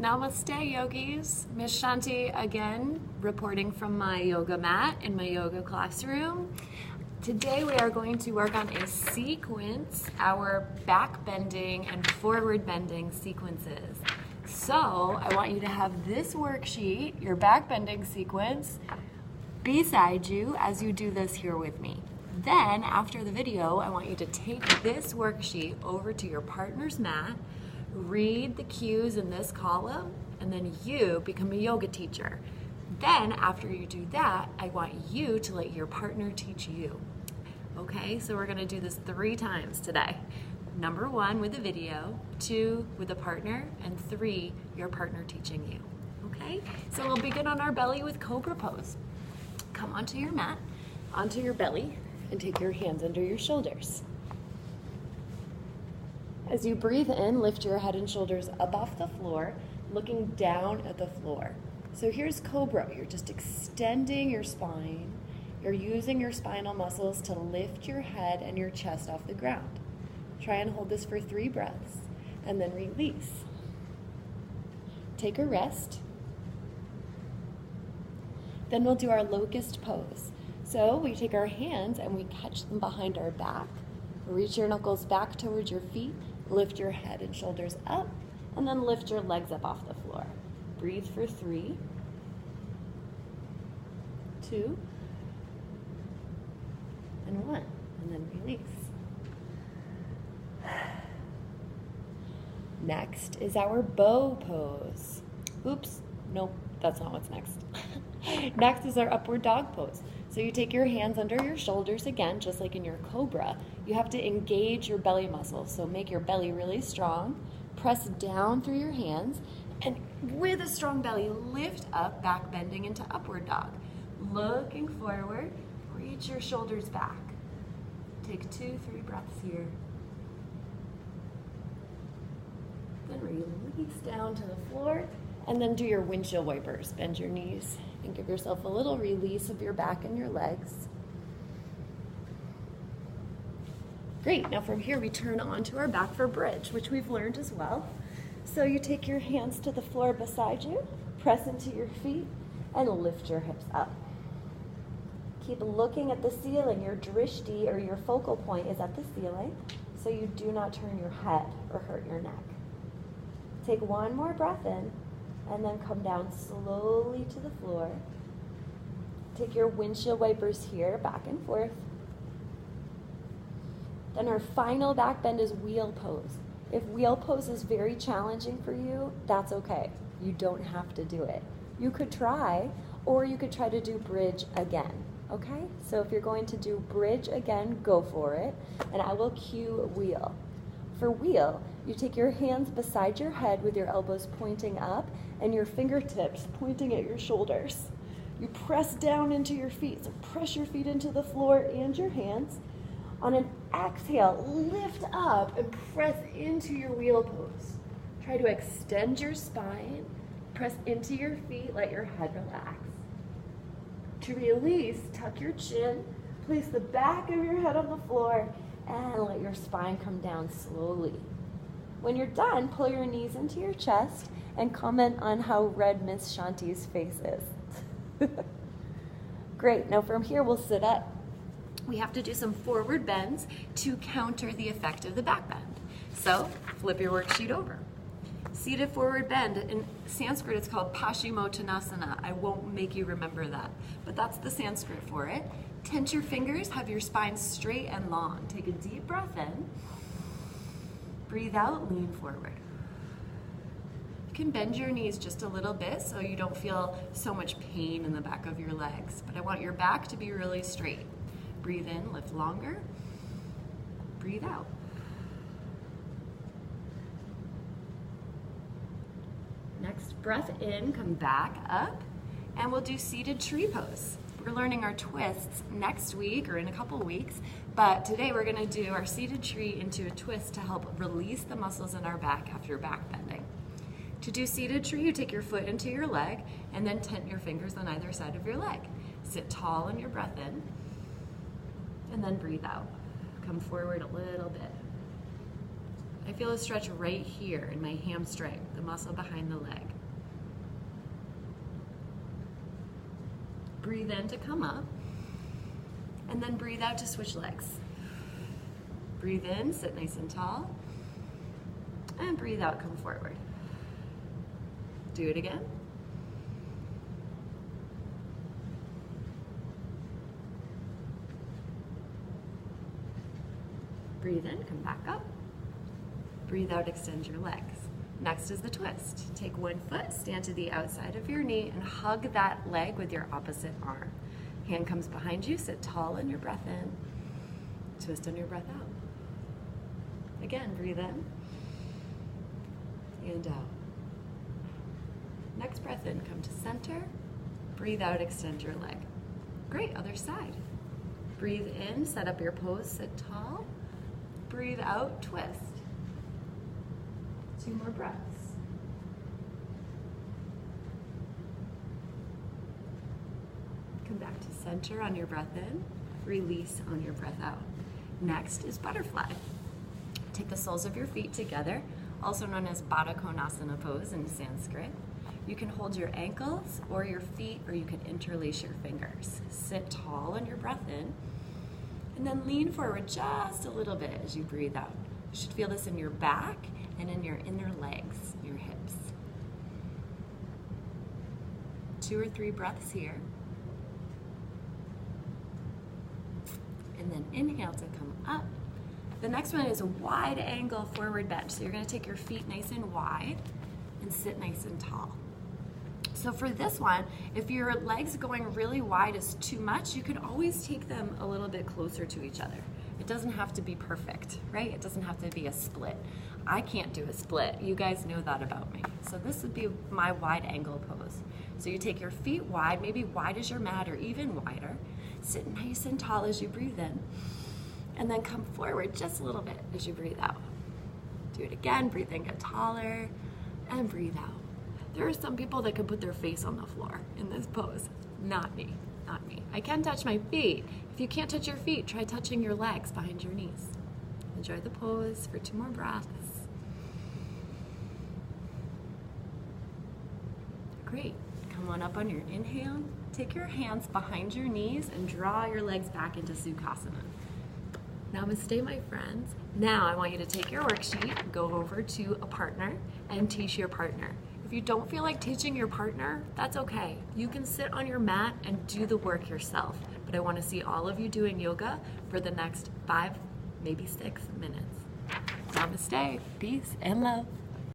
Namaste, yogis. Miss Shanti again, reporting from my yoga mat in my yoga classroom. Today we are going to work on a sequence, our back bending and forward bending sequences. So I want you to have this worksheet, your back bending sequence, beside you as you do this here with me. Then after the video, I want you to take this worksheet over to your partner's mat, read the cues in this column, and then you become a yoga teacher. Then after you do that, I want you to let your partner teach you. Okay, so we're gonna do this 3 times today. Number 1 with a video, 2 with a partner, and 3, your partner teaching you. Okay, so we'll begin on our belly with Cobra pose. Come onto your mat, onto your belly, and take your hands under your shoulders. As you breathe in, lift your head and shoulders up off the floor, looking down at the floor. So here's Cobra. You're just extending your spine. You're using your spinal muscles to lift your head and your chest off the ground. Try and hold this for 3 breaths, and then release. Take a rest. Then we'll do our locust pose. So we take our hands and we catch them behind our back. Reach your knuckles back towards your feet, lift your head and shoulders up, and then lift your legs up off the floor. Breathe for 3, 2, and 1, and then release. Next is our bow pose. Oops, nope, that's not what's next. Next is our upward dog pose. So you take your hands under your shoulders again, just like in your Cobra. You have to engage your belly muscles, so make your belly really strong. Press down through your hands, and with a strong belly, lift up, back bending into upward dog. Looking forward, reach your shoulders back. Take 2, 3 breaths here. Then release down to the floor, and then do your windshield wipers. Bend your knees and give yourself a little release of your back and your legs. Great, now from here we turn onto our back for bridge, which we've learned as well. So you take your hands to the floor beside you, press into your feet, and lift your hips up. Keep looking at the ceiling. Your drishti, or your focal point, is at the ceiling, so you do not turn your head or hurt your neck. Take 1 more breath in, and then come down slowly to the floor. Take your windshield wipers here, back and forth. Then our final back bend is wheel pose. If wheel pose is very challenging for you, that's okay. You don't have to do it. You could try, or you could try to do bridge again, okay? So if you're going to do bridge again, go for it, and I will cue wheel. For wheel, you take your hands beside your head with your elbows pointing up and your fingertips pointing at your shoulders. You press down into your feet, so press your feet into the floor and your hands. On an exhale, lift up and press into your wheel pose. Try to extend your spine, press into your feet, let your head relax. To release, tuck your chin, place the back of your head on the floor, and let your spine come down slowly. When you're done, pull your knees into your chest and comment on how red Miss Shanti's face is. Great, now from here we'll sit up. We have to do some forward bends to counter the effect of the back bend. So flip your worksheet over. Seated forward bend, in Sanskrit it's called Paschimottanasana. I won't make you remember that, but that's the Sanskrit for it. Tense your fingers, have your spine straight and long. Take a deep breath in. Breathe out, lean forward. You can bend your knees just a little bit so you don't feel so much pain in the back of your legs, but I want your back to be really straight. Breathe in, lift longer. Breathe out. Next breath in, come back up, and we'll do seated tree pose. We're learning our twists next week or in a couple weeks, but today we're gonna do our seated tree into a twist to help release the muscles in our back after back bending. To do seated tree, you take your foot into your leg and then tent your fingers on either side of your leg. Sit tall on your breath in, and then breathe out. Come forward a little bit. I feel a stretch right here in my hamstring, the muscle behind the leg. Breathe in to come up, and then breathe out to switch legs. Breathe in, sit nice and tall, and breathe out, come forward. Do it again. Breathe in, come back up. Breathe out, extend your legs. Next is the twist. Take one foot, stand to the outside of your knee, and hug that leg with your opposite arm. Hand comes behind you, sit tall on your breath in. Twist on your breath out. Again, breathe in and out. Next breath in, come to center. Breathe out, extend your leg. Great, other side. Breathe in, set up your pose, sit tall. Breathe out, twist. 2 more breaths. Come back to center on your breath in. Release on your breath out. Next is butterfly. Take the soles of your feet together, also known as Baddha Konasana pose in Sanskrit. You can hold your ankles or your feet, or you can interlace your fingers. Sit tall on your breath in, and then lean forward just a little bit as you breathe out. You should feel this in your back and in your inner legs, your hips. 2 or 3 breaths here. And then inhale to come up. The next one is a wide angle forward bend. So you're gonna take your feet nice and wide and sit nice and tall. So for this one, if your legs going really wide is too much, you could always take them a little bit closer to each other. It doesn't have to be perfect, right? It doesn't have to be a split. I can't do a split. You guys know that about me. So this would be my wide angle pose. So you take your feet wide, maybe wide as your mat or even wider. Sit nice and tall as you breathe in. And then come forward just a little bit as you breathe out. Do it again, breathe in, get taller, and breathe out. There are some people that can put their face on the floor in this pose. Not me, not me. I can touch my feet. If you can't touch your feet, try touching your legs behind your knees. Enjoy the pose for 2 more breaths. Great, come on up on your inhale. Take your hands behind your knees and draw your legs back into Sukhasana. Namaste, my friends. Now I want you to take your worksheet, go over to a partner, and teach your partner. If you don't feel like teaching your partner, that's okay. You can sit on your mat and do the work yourself. But I want to see all of you doing yoga for the next 5, maybe 6 minutes. Namaste, peace, and love.